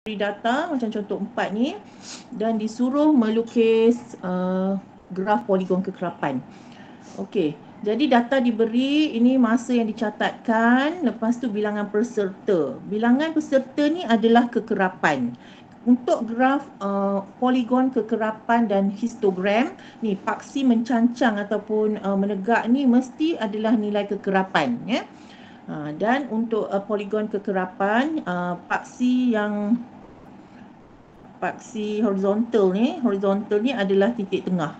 diberi data macam contoh 4 ni dan disuruh melukis graf poligon kekerapan. Okey, jadi data diberi, ini masa yang dicatatkan, lepas tu bilangan peserta. Bilangan peserta ni adalah kekerapan. Untuk graf poligon kekerapan dan histogram ni, paksi mencancang ataupun menegak ni mesti adalah nilai kekerapan, ya. Dan untuk poligon kekerapan, paksi horizontal ni adalah titik tengah.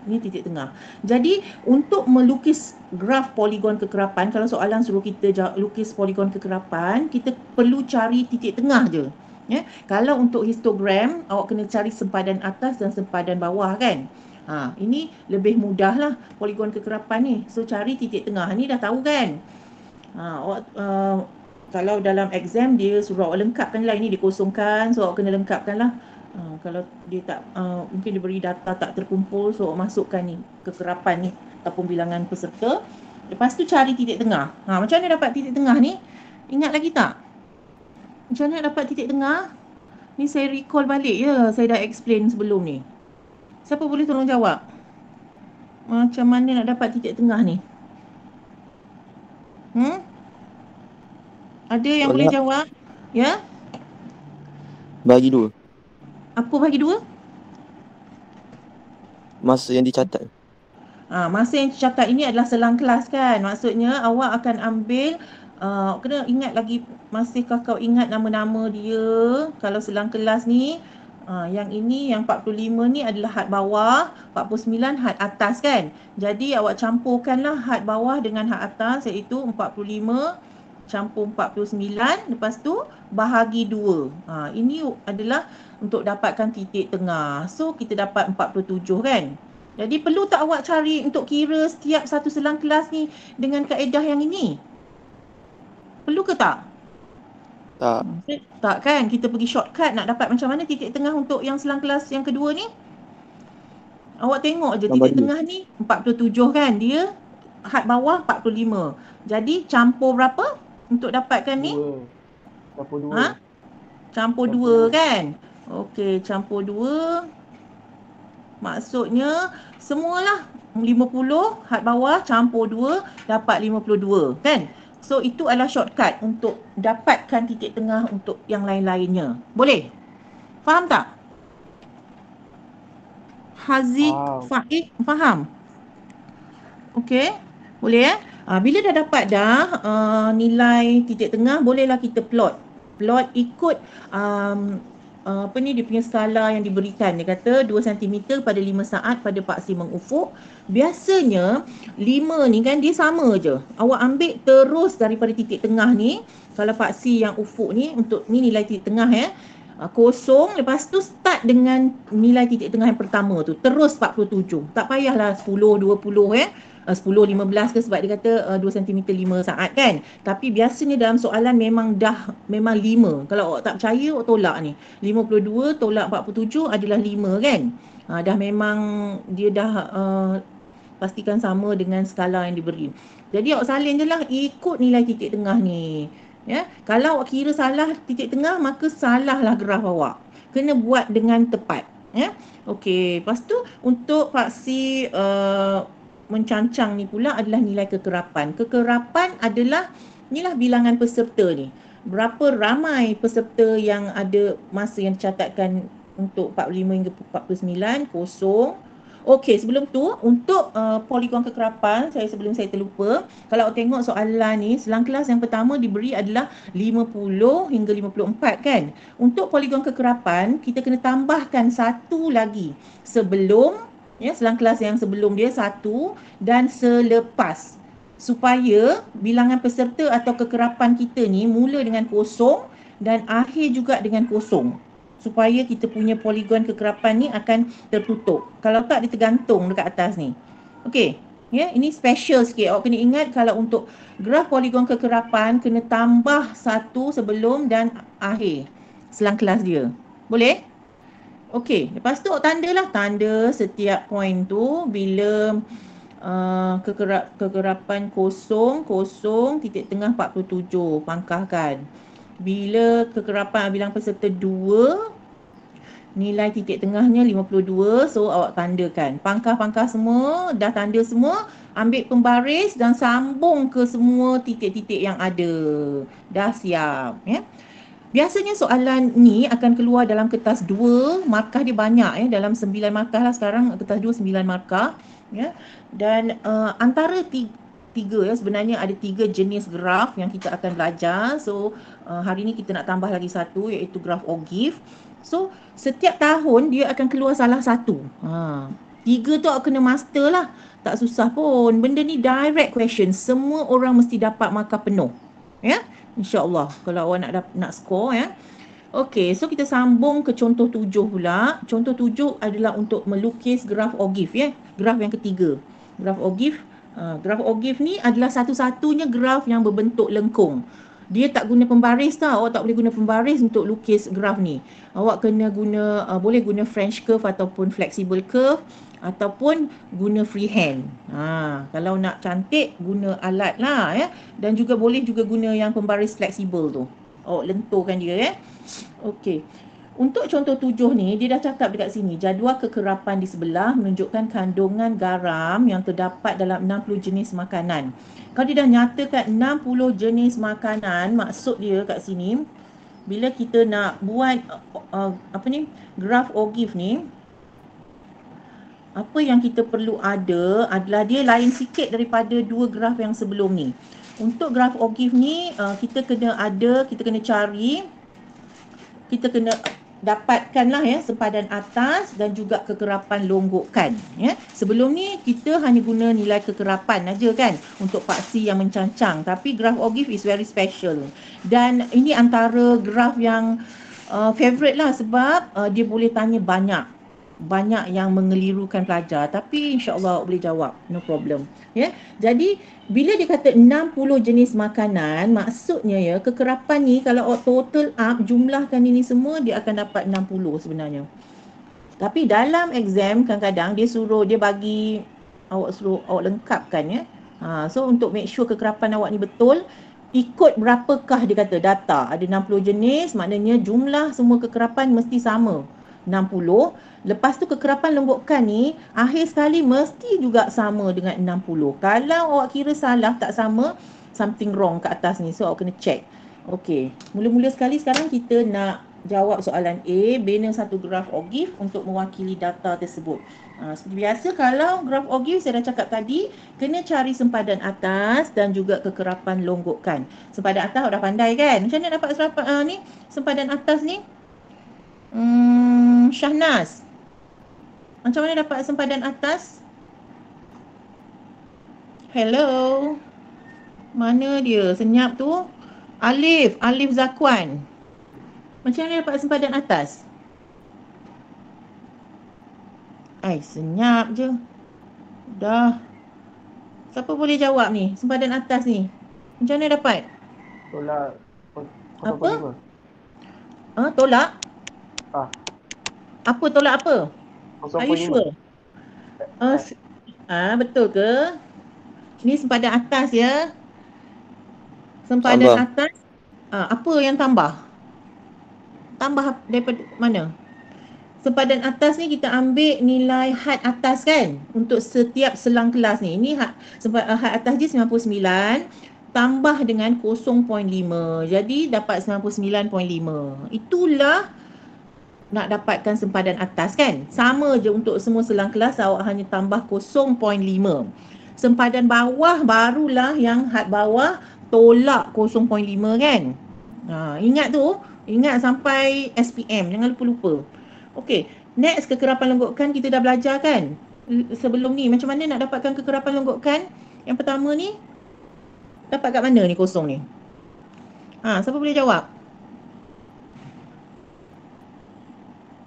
Ini titik tengah. Jadi untuk melukis graf poligon kekerapan, kalau soalan suruh kita lukis poligon kekerapan, kita perlu cari titik tengah je. Ya, kalau untuk histogram, awak kena cari sempadan atas dan sempadan bawah kan. Ini lebih mudah lah poligon kekerapan ni. So cari titik tengah ni dah tahu kan. Kalau dalam exam dia suruh awak lengkapkan lah, ini dikosongkan, so awak kena lengkapkan lah. Kalau dia tak, mungkin dia beri data tak terkumpul, so awak masukkan ni, kekerapan ni ataupun bilangan peserta. Lepas tu cari titik tengah. Macam mana dapat titik tengah ni? Ingat lagi tak? Macam mana dapat titik tengah? Ni saya recall balik ya, saya dah explain sebelum ni. Siapa boleh tolong jawab? Macam mana nak dapat titik tengah ni? Ada yang boleh jawab? Ya? Bagi 2. Apa bagi 2? Masa yang dicatat. Masa yang dicatat ini adalah selang kelas kan. Maksudnya awak akan ambil, kena ingat lagi, masihkah kau ingat nama-nama dia? Kalau selang kelas ni, yang ini, yang 45 ni adalah had bawah, 49 had atas kan. Jadi awak campurkanlah had bawah dengan had atas, iaitu 45 campur 49, lepas tu bahagi 2. Ini adalah untuk dapatkan titik tengah. So kita dapat 47 kan. Jadi perlu tak awak cari untuk kira setiap satu selang kelas ni dengan kaedah yang ini? Perlu ke tak? Tak. Tak kan? Kita pergi shortcut nak dapat macam mana titik tengah untuk yang selang kelas yang kedua ni. Awak tengok je titik tengah ni 47 kan. Dia had bawah 45. Jadi campur berapa untuk dapatkan ni? Campur 2. Campur 2 kan? Okey, campur 2. Maksudnya semualah 50 had bawah campur 2 dapat 52 kan. So itu adalah shortcut untuk dapatkan titik tengah untuk yang lain-lainnya. Boleh? Faham tak? Haziq, Faik, faham? Okey, boleh bila dah dapat dah nilai titik tengah, bolehlah kita plot ikut dia punya skala yang diberikan. Dia kata 2 cm pada 5 saat pada paksi mengufuk. Biasanya 5 ni kan dia sama je. Awak ambil terus daripada titik tengah ni. Kalau paksi yang ufuk ni, untuk ni nilai titik tengah kosong, lepas tu start dengan nilai titik tengah yang pertama tu, terus 47. Tak payahlah 10, 20 10, 15 ke, sebab dia kata 2 cm 5 saat kan. Tapi biasanya dalam soalan memang 5. Kalau awak tak percaya, awak tolak ni. 52 tolak 47 adalah 5 kan. Dah memang dia dah pastikan sama dengan skala yang diberi. Jadi awak salin je lah ikut nilai titik tengah ni. Ya, kalau awak kira salah titik tengah, maka salahlah graf awak. Kena buat dengan tepat. Ya. Okey, lepas tu untuk paksi mencancang ni pula adalah nilai kekerapan. Kekerapan adalah, inilah bilangan peserta ni. Berapa ramai peserta yang ada masa yang dicatatkan untuk 45 hingga 49, kosong. Okey, sebelum tu untuk poligon kekerapan, sebelum saya terlupa, kalau tengok soalan ni, selang kelas yang pertama diberi adalah 50 hingga 54 kan. Untuk poligon kekerapan, kita kena tambahkan satu lagi sebelum, selang kelas yang sebelum dia, satu, dan selepas, supaya bilangan peserta atau kekerapan kita ni mula dengan kosong dan akhir juga dengan kosong, supaya kita punya poligon kekerapan ni akan tertutup. Kalau tak, dia tergantung dekat atas ni. Okey, ini special sikit. Awak kena ingat, kalau untuk graf poligon kekerapan, kena tambah satu sebelum dan akhir selang kelas dia. Boleh? Okey, lepas tu awak tanda setiap poin tu bila kekerapan kosong, titik tengah 47, pangkahkan. Bila kekerapan bilang peserta 2, nilai titik tengahnya 52, so awak tandakan. Pangkah-pangkah semua, dah tanda semua, ambil pembaris dan sambung ke semua titik-titik yang ada. Dah siap, ya. Biasanya soalan ni akan keluar dalam kertas 2, markah dia banyak ya, dalam 9 markah lah sekarang, kertas 2 9 markah ya. Dan antara tiga ya, sebenarnya ada 3 jenis graf yang kita akan belajar. So hari ni kita nak tambah lagi satu, iaitu graf Ogive. So setiap tahun dia akan keluar salah satu. 3 tu awak kena master lah, tak susah pun. Benda ni direct question, semua orang mesti dapat markah penuh ya, InsyaAllah kalau awak nak skor ya. Okey, so kita sambung ke contoh 7 pula. Contoh 7 adalah untuk melukis graf Ogive ya. Graf yang ketiga. Graf Ogive. Graf Ogive ni adalah satu-satunya graf yang berbentuk lengkung. Dia tak guna pembaris tau. Awak tak boleh guna pembaris untuk lukis graf ni. Awak kena guna, boleh guna French curve ataupun flexible curve, ataupun guna freehand. Kalau nak cantik guna alat lah ya. Dan juga boleh juga guna yang pembaris fleksibel tu. Awak lenturkan dia ya. Okey. Untuk contoh 7 ni, dia dah cakap dekat sini, jadual kekerapan di sebelah menunjukkan kandungan garam yang terdapat dalam 60 jenis makanan. Kalau dia dah nyatakan 60 jenis makanan, maksud dia kat sini, bila kita nak buat graf Ogive ni, apa yang kita perlu ada adalah dia lain sikit daripada 2 graf yang sebelum ni. Untuk graf Ogive ni, kita kena cari, kita kena dapatkan lah ya sempadan atas dan juga kekerapan longgokan ya. Sebelum ni kita hanya guna nilai kekerapan aja kan untuk paksi yang mencancang, tapi graf Ogive is very special. Dan ini antara graf yang favorite lah, sebab dia boleh tanya banyak yang mengelirukan pelajar, tapi insya-Allah boleh jawab, no problem ya. Jadi bila dia kata 60 jenis makanan, maksudnya ya kekerapan ni kalau awak total up, jumlahkan ini semua, dia akan dapat 60 sebenarnya. Tapi dalam exam kadang-kadang dia bagi awak, suruh awak lengkapkan ya. So untuk make sure kekerapan awak ni betul, ikut berapakah dia kata data, ada 60 jenis, maknanya jumlah semua kekerapan mesti sama 60. Lepas tu kekerapan longgokan ni akhir sekali mesti juga sama dengan 60. Kalau awak kira salah, tak sama, something wrong kat atas ni. So awak kena check. Okey, mula-mula sekali sekarang kita nak jawab soalan A. Bina satu graf Ogive untuk mewakili data tersebut. Seperti biasa, kalau graf Ogive saya dah cakap tadi, kena cari sempadan atas dan juga kekerapan longgokan. Sempadan atas awak dah pandai kan? Macam mana dapat sempadan atas ni? Syahnas, macam mana dapat sempadan atas? Hello, mana dia? Senyap tu. Alif Zakwan, macam mana dapat sempadan atas? Senyap je. Dah. Siapa boleh jawab ni? Sempadan atas ni macam mana dapat? Tolak. Apa? Tolak? Apa tolak apa? Are you sure? Betul ke? Ni sempadan atas ya. Sempadan tambah. Atas. Apa yang tambah? Tambah daripada mana? Sempadan atas ni kita ambil nilai had atas kan, untuk setiap selang kelas ni. Ini had atas je 99 tambah dengan 0.5. Jadi dapat 99.5. Itulah nak dapatkan sempadan atas kan. Sama je untuk semua selang kelas, awak hanya tambah 0.5. Sempadan bawah barulah yang had bawah tolak 0.5 kan. Ingat tu, ingat sampai SPM, jangan lupa-lupa. Okey, next kekerapan longgokan kita dah belajar kan sebelum ni. Macam mana nak dapatkan kekerapan longgokan? Yang pertama ni, dapat kat mana ni kosong ni? Siapa boleh jawab?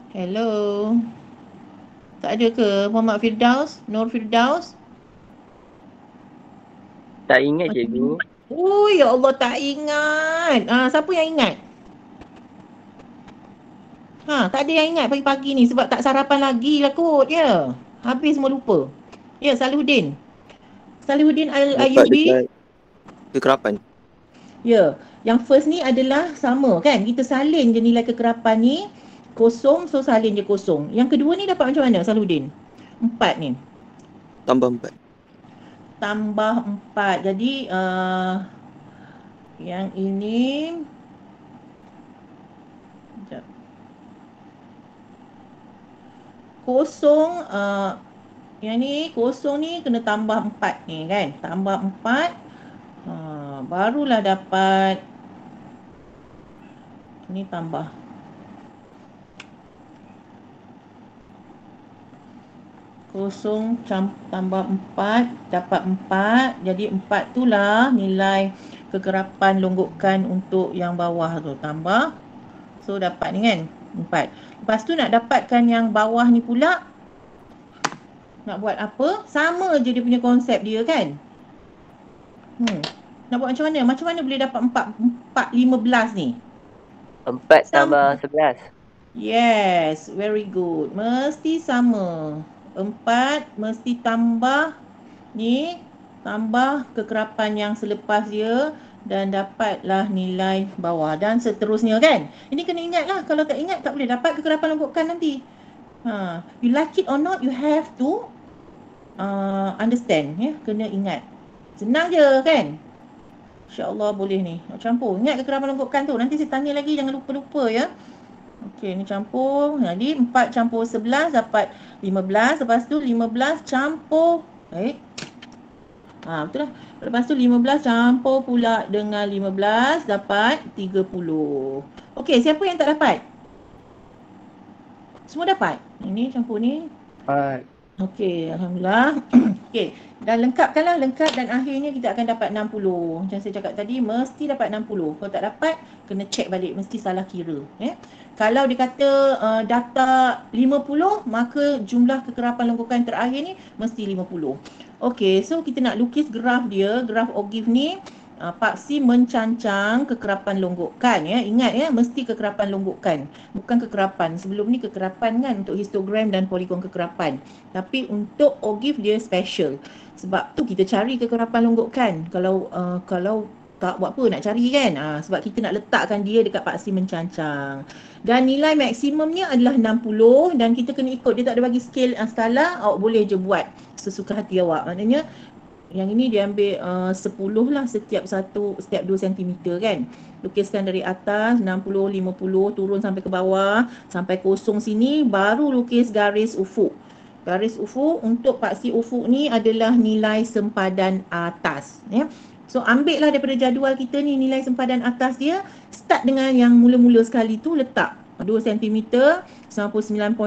Hello, tak ada ke Muhammad Firdaus, Nur Firdaus? Tak ingat cikgu. Oh ya Allah, tak ingat. Siapa yang ingat? Tak ada yang ingat pagi-pagi ni sebab tak sarapan lagi lah kot ya. Habis semua lupa. Ya, Salihuddin Al-Ayubi. Kekerapan. Ya, Yang first ni adalah sama kan, kita salin je nilai kekerapan ni kosong, so salin je kosong. Yang kedua ni dapat macam mana Saludin? 4 ni Tambah 4. tambah 4. Jadi yang ini sekejap. Kosong yang ni kosong ni kena tambah 4 ni kan. Tambah 4 barulah dapat ni tambah kosong tambah 4 dapat 4. Jadi 4 tu lah nilai kekerapan longgokan untuk yang bawah tu, tambah, so dapat ni kan 4. Lepas tu nak dapatkan yang bawah ni pula, nak buat apa? Sama je dia punya konsep dia kan. Nak buat macam mana? Macam mana boleh dapat 4 15 ni? 4 tambah 11. Yes, very good. Mesti sama. 4 mesti tambah ni, tambah kekerapan yang selepas dia dan dapatlah nilai bawah dan seterusnya kan. Ini kena ingat lah, kalau tak ingat tak boleh dapat kekerapan longgokan nanti. You like it or not, you have to understand ya, kena ingat. Senang je kan. InsyaAllah boleh ni. Nak campur. Ingat kekerapan longgokan tu. Nanti saya tanya lagi, jangan lupa-lupa ya. Okey, ni campur. Jadi 4 campur 11 dapat 15. Lepas tu 15 campur betul lah. Lepas tu 15 campur pula dengan 15 dapat 30. Okey, siapa yang tak dapat? Semua dapat? Ini campur ni. Dapat. Okey, alhamdulillah. Okey, dah lengkapkanlah, lengkap dan akhirnya kita akan dapat 60. Macam saya cakap tadi, mesti dapat 60. Kalau tak dapat, kena check balik, mesti salah kira. Kalau dia kata data 50, maka jumlah kekerapan longgokan terakhir ni mesti 50. Okey, so kita nak lukis graf dia, graf OGIF ni. Paksi mencancang kekerapan longgokan ya. Ingat ya, mesti kekerapan longgokan, bukan kekerapan. Sebelum ni kekerapan kan untuk histogram dan poligon kekerapan. Tapi untuk OGIF dia special. Sebab tu kita cari kekerapan longgokan. Kalau tak buat apa nak cari kan. Sebab kita nak letakkan dia dekat paksi mencancang. Dan nilai maksimumnya adalah 60 dan kita kena ikut, dia tak ada bagi skala, awak boleh je buat sesuka hati awak. Maknanya yang ini dia ambil 10 lah setiap 2 cm kan. Lukiskan dari atas 60, 50 turun sampai ke bawah sampai kosong sini, baru lukis garis ufuk. Garis ufuk untuk paksi ufuk ni adalah nilai sempadan atas ya. So ambil lah daripada jadual kita ni nilai sempadan atas dia, start dengan yang mula-mula sekali tu, letak 2 cm, 99.5,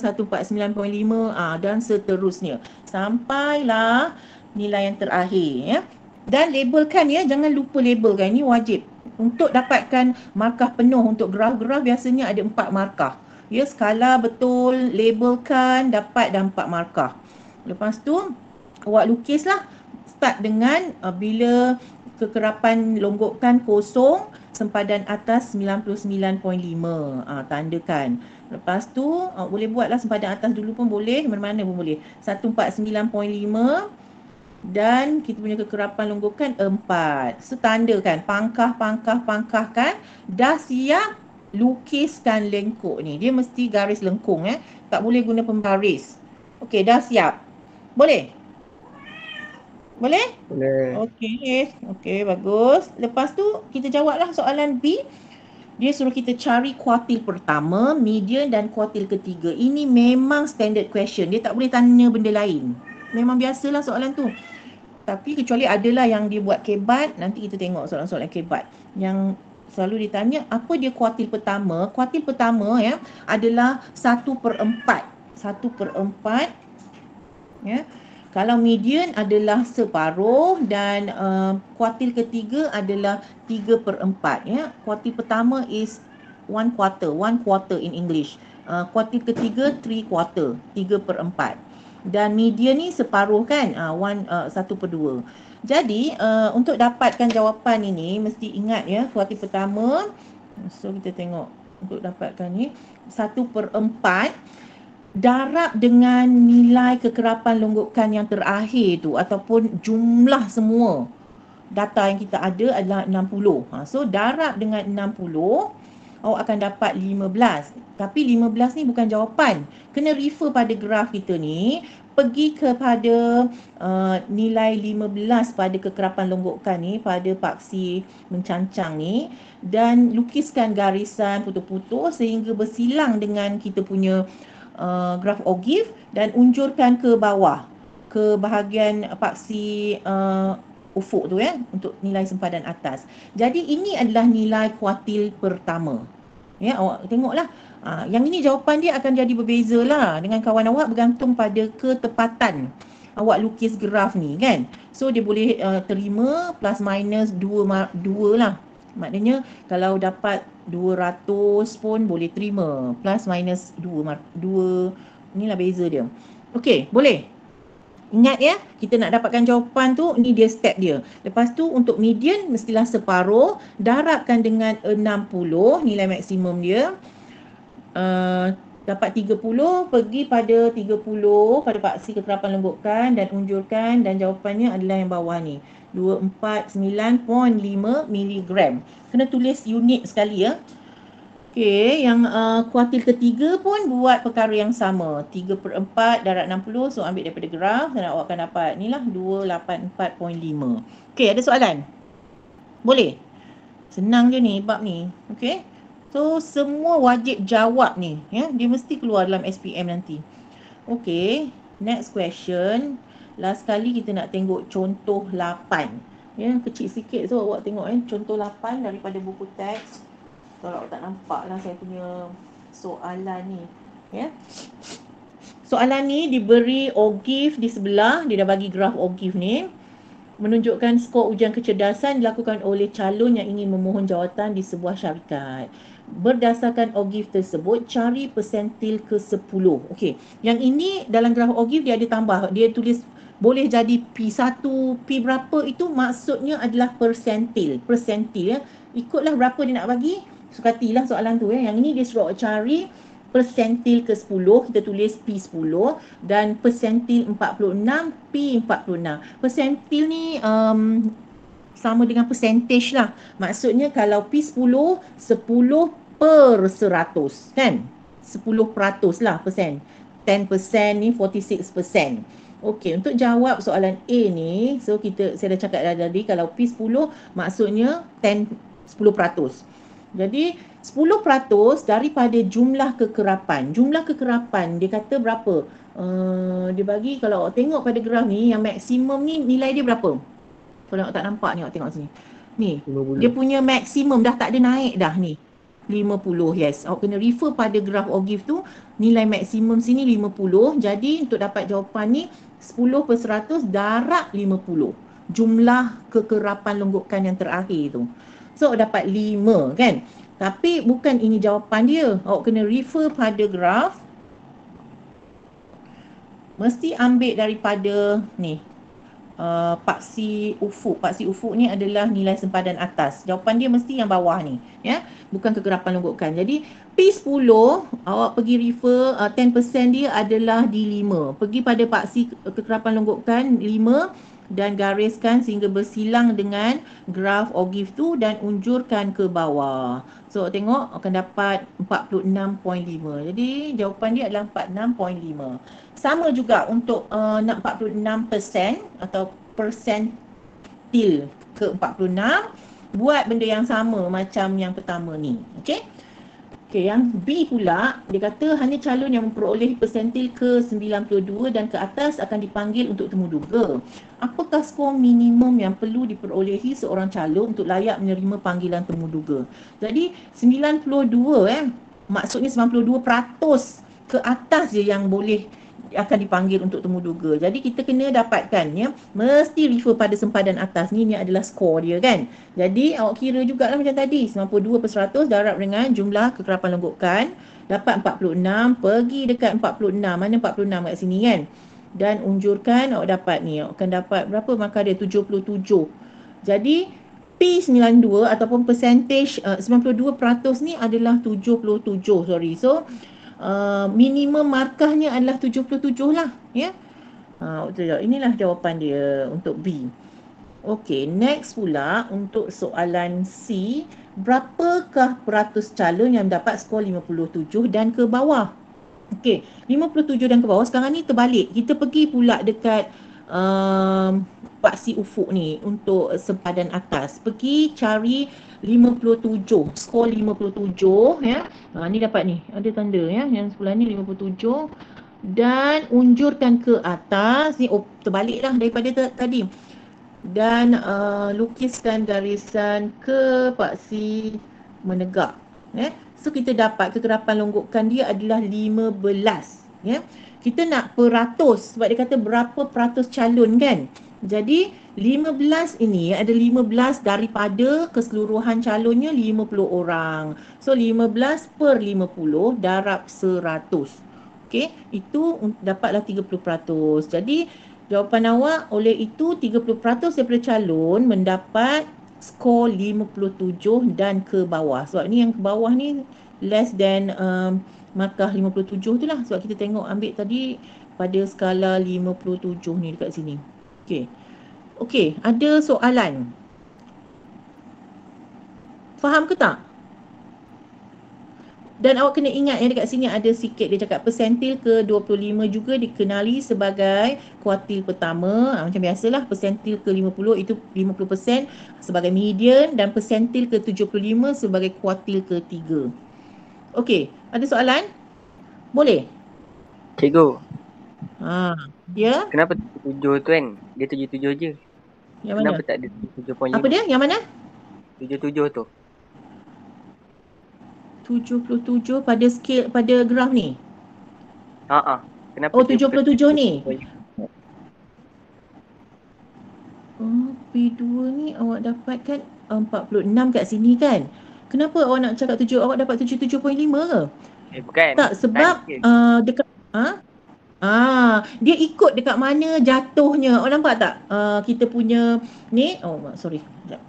149.5 dan seterusnya sampailah nilai yang terakhir ya. Dan labelkan ya, jangan lupa labelkan, ini wajib. Untuk dapatkan markah penuh untuk graf-graf biasanya ada 4 markah. Ya, skala betul, labelkan, dapat dah 4 markah. Lepas tu awak lukislah, start dengan bila kekerapan longgokan kosong, sempadan atas 99.5. Tandakan. Lepas tu boleh buatlah sempadan atas dulu pun boleh, mana-mana pun boleh. 149.5 dan kita punya kekerapan longgokan 4. So tandakan, pangkahkan, dah siap, lukiskan lengkuk ni. Dia mesti garis lengkung tak boleh guna pembaris. Okey, dah siap. Boleh? Boleh? Boleh. Okey, bagus. Lepas tu kita jawablah soalan B. Dia suruh kita cari kuartil pertama, median dan kuartil ketiga. Ini memang standard question. Dia tak boleh tanya benda lain. Memang biasalah soalan tu. Tapi kecuali adalah yang dia buat kebat, nanti kita tengok soalan-soalan kebat. Yang selalu ditanya, apa dia kuartil pertama? Kuartil pertama ya adalah 1/4. 1/4 ya. Kalau median adalah separuh dan kuartil ketiga adalah 3/4 ya. Kuartil pertama is 1/4 in English. Kuartil ketiga 3/4, 3/4. Dan median ni separuh kan, 1/2. Jadi untuk dapatkan jawapan ini mesti ingat ya, kuartil pertama. So kita tengok untuk dapatkan ni 1/4 darab dengan nilai kekerapan longgokan yang terakhir tu ataupun jumlah semua. data yang kita ada adalah 60. So darab dengan 60, awak akan dapat 15. Tapi 15 ni bukan jawapan. Kena refer pada graf kita ni, pergi kepada nilai 15 pada kekerapan longgokan ni, pada paksi mencancang ni, dan lukiskan garisan putus-putus sehingga bersilang dengan kita punya graf Ogive dan unjurkan ke bawah, ke bahagian paksi ufuk tu ya, untuk nilai sempadan atas. Jadi ini adalah nilai kuartil pertama. Ya, awak tengoklah. Yang ini jawapan dia akan jadi berbeza lah dengan kawan awak bergantung pada ketepatan awak lukis graf ni kan. So dia boleh terima plus minus 2 lah. Maknanya kalau dapat 200 pun boleh terima, plus minus 2 inilah beza dia. Okey, boleh. Ingat ya, kita nak dapatkan jawapan tu, ni dia step dia. Lepas tu untuk median mestilah separuh, darabkan dengan 60 nilai maksimum dia. Dapat 30, pergi pada 30 pada paksi kekerapan lembutkan dan unjurkan, dan jawapannya adalah yang bawah ni, 249.5 miligram. Kena tulis unit sekali ya. Okey, yang kuartil ketiga pun buat perkara yang sama. 3/4 darab 60, so ambil daripada graf dan awak akan dapat ni lah 284.5. Okey, ada soalan? Boleh? Senang je ni bab ni. Okey. So semua wajib jawab ni ya, dia mesti keluar dalam SPM nanti. Okey, next question. Last kali kita nak tengok contoh 8. Ya, kecil sikit, so awak tengok contoh 8 daripada buku teks. Kalau awak tak nampak lah saya punya soalan ni ya. Soalan ni diberi Ogive di sebelah, dia dah bagi graf Ogive ni, menunjukkan skor ujian kecerdasan dilakukan oleh calon yang ingin memohon jawatan di sebuah syarikat. Berdasarkan Ogive tersebut, cari persentil ke-10. Okey, yang ini dalam graf Ogive dia ada tambah, dia tulis boleh jadi P1, P berapa, itu maksudnya adalah persentil ya. Ikutlah berapa dia nak bagi, sukatilah soalan tu ya. Yang ini dia suruh cari persentil ke-10, kita tulis P10, dan persentil 46, P46. Persentil ni sama dengan percentage lah. Maksudnya kalau P10, 10/100 kan? 10% lah persen. 10% ni 46%. Okey, untuk jawab soalan A ni, so saya dah cakap tadi, kalau P10 maksudnya 10%. Jadi 10% daripada jumlah kekerapan. Jumlah kekerapan dia kata berapa? Dia bagi, kalau awak tengok pada graf ni, yang maksimum ni nilai dia berapa? Kalau awak tak nampak ni, awak tengok sini. Ni, 50. dia punya maksimum dah tak ada naik dah ni. 50, yes. Awak kena refer pada graf Ogive tu, nilai maksimum sini 50. Jadi untuk dapat jawapan ni 10/100 darab 50. Jumlah kekerapan longgokan yang terakhir tu. So dapat 5 kan. Tapi bukan ini jawapan dia. Awak kena refer pada graf. Mesti ambil daripada ni, paksi ufuk. Paksi ufuk ni adalah nilai sempadan atas. Jawapan dia mesti yang bawah ni ya. Bukan kekerapan longgokan. Jadi P10 awak pergi refer, 10% dia adalah di 5. Pergi pada paksi kekerapan longgokan 5 dan gariskan sehingga bersilang dengan graf Ogive tu dan unjurkan ke bawah. So tengok akan dapat 46.5. Jadi jawapan dia adalah 46.5. Sama juga untuk nak 46% atau persentil ke 46, buat benda yang sama macam yang pertama ni. Okey. Okey, yang B pula, dia kata hanya calon yang memperoleh persentil ke-92 dan ke atas akan dipanggil untuk temuduga. Apakah skor minimum yang perlu diperolehi seorang calon untuk layak menerima panggilan temuduga? Jadi 92 maksudnya 92% ke atas je yang boleh akan dipanggil untuk temuduga. Jadi kita kena dapatkan ya, mesti refer pada sempadan atas ni adalah skor dia kan. Jadi awak kira jugalah macam tadi, 92% darab dengan jumlah kekerapan longgokan, dapat 46, pergi dekat 46, mana 46 kat sini kan, dan unjurkan, awak dapat ni, awak akan dapat berapa markah dia? 77. Jadi P92 ataupun percentage 92% ni adalah 77, sorry. So minimum markahnya adalah 77 lah ya. Inilah jawapan dia untuk B. Okey, next pula untuk soalan C, berapakah peratus calon yang dapat skor 57 dan ke bawah? Okey, 57 dan ke bawah sekarang ni terbalik. Kita pergi pula dekat paksi ufuk ni untuk sempadan atas. Pergi cari 57, skor 57 ya. Ni dapat ni, ada tanda ya, yang sebelah ni 57 dan unjurkan ke atas ni. Terbalik lah daripada tadi. Dan lukiskan garisan ke paksi menegak. So kita dapat kekerapan longgokan dia adalah 15. Kita nak peratus sebab dia kata berapa peratus calon kan. Jadi 15 ini ada 15 daripada keseluruhan calonnya 50 orang. So 15 per 50 darab 100. Okey, itu dapatlah 30%. Jadi jawapan awak oleh itu 30% daripada calon mendapat skor 57 dan ke bawah. Sebab ni yang ke bawah ni less than markah 57 tu lah. Sebab kita tengok ambil tadi pada skala 57 ni dekat sini. Okey, ada soalan? Faham ke tak? Dan awak kena ingat dekat sini ada sikit dia cakap persentil ke 25 juga dikenali sebagai kuartil pertama. Macam biasalah persentil ke 50 itu 50% sebagai median dan persentil ke 75 sebagai kuartil ketiga. Okey, ada soalan? Boleh? Cikgu, dia kenapa 77 tu kan? Dia 77 je. yang mana? Kenapa tak ada 77.5? Apa dia? Yang mana? 77 tu. 77 pada skil pada graf ni. Kenapa Oh, dia 77 ni. 77.5? P2 ni awak dapatkan 46 kat sini kan? Kenapa awak nak cakap awak dapat 77.5 ke? Bukan. Tak, sebab dekat dia ikut dekat mana jatuhnya. Awak nampak tak? Kita punya ni, sorry. Sekejap.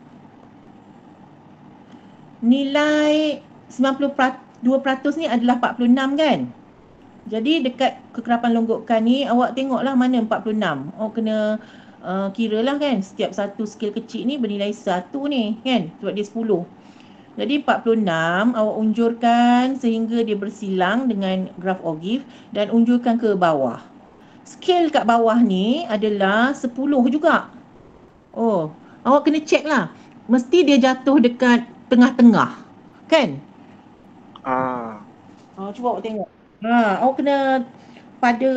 Nilai 92% ni adalah 46 kan? Jadi dekat kekerapan longgokan ni awak tengoklah mana 46. Awak kena kira lah kan, setiap satu skil kecil ni bernilai 1 ni kan, sebab dia 10. Jadi 46 awak unjurkan sehingga dia bersilang dengan graf Ogif dan unjurkan ke bawah. Skil kat bawah ni adalah 10 juga. Awak kena check lah. Mesti dia jatuh dekat tengah-tengah. Kan? Cuba awak tengok. Awak kena pada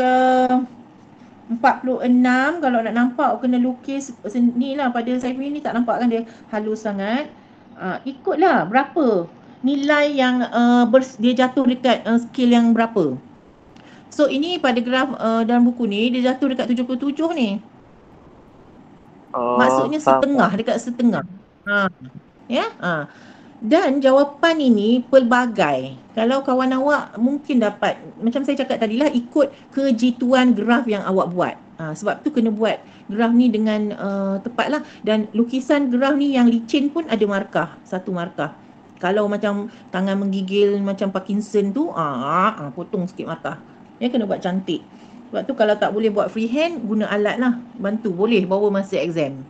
46, kalau nak nampak awak kena lukis ni lah. Pada saya ni tak nampak kan, dia halus sangat. Ikutlah berapa nilai yang dia jatuh dekat skil yang berapa. So ini pada graf dalam buku ni dia jatuh dekat 77 ni. Maksudnya setengah, dekat setengah. Dan jawapan ini pelbagai. Kalau kawan awak mungkin dapat, macam saya cakap tadilah, ikut kejituan graf yang awak buat. Sebab tu kena buat graf ni dengan tepatlah. Dan lukisan graf ni yang licin pun ada markah, 1 markah. Kalau macam tangan menggigil macam Parkinson tu, potong sikit markah. Kena buat cantik. Sebab tu kalau tak boleh buat freehand, guna alat lah, bantu, boleh bawa masa exam.